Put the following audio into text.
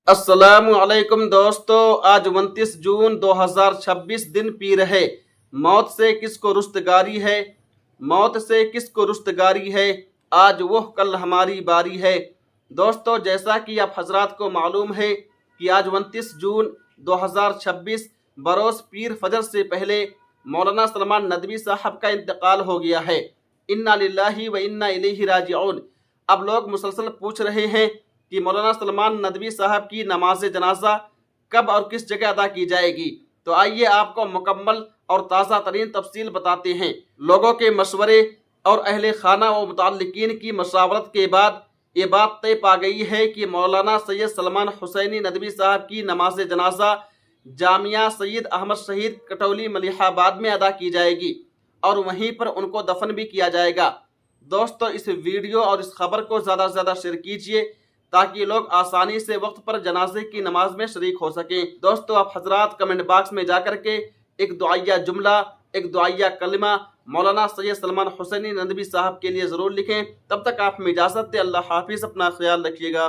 السلام علیکم دوستو، آج 29 جون 2026 دن پیر ہے۔ موت سے کس کو رستگاری ہے، موت سے کس کو رستگاری ہے، آج وہ کل ہماری باری ہے۔ دوستو، جیسا کہ آپ حضرات کو معلوم ہے کہ آج 29 جون 2026 بروز پیر فجر سے پہلے مولانا سلمان ندوی صاحب کا انتقال ہو گیا ہے۔ انا للہ و انا الیہ راجعون۔ اب لوگ مسلسل پوچھ رہے ہیں کہ مولانا سلمان ندوی صاحب کی نماز جنازہ کب اور کس جگہ ادا کی جائے گی، تو آئیے آپ کو مکمل اور تازہ ترین تفصیل بتاتے ہیں۔ لوگوں کے مشورے اور اہل خانہ و متعلقین کی مشاورت کے بعد یہ بات طے پا گئی ہے کہ مولانا سید سلمان حسینی ندوی صاحب کی نماز جنازہ جامعہ سید احمد شہید کٹولی ملیح آباد میں ادا کی جائے گی اور وہیں پر ان کو دفن بھی کیا جائے گا۔ دوستو، اس ویڈیو اور اس خبر کو زیادہ سے زیادہ شیئر کیجیے تاکہ لوگ آسانی سے وقت پر جنازے کی نماز میں شریک ہو سکیں۔ دوستو، آپ حضرات کمنٹ باکس میں جا کر کے ایک دعائیہ جملہ، ایک دعائیہ کلمہ مولانا سید سلمان حسینی ندوی صاحب کے لیے ضرور لکھیں۔ تب تک آپ ہمیں اجازت دیں۔ اللہ حافظ، اپنا خیال رکھیے گا۔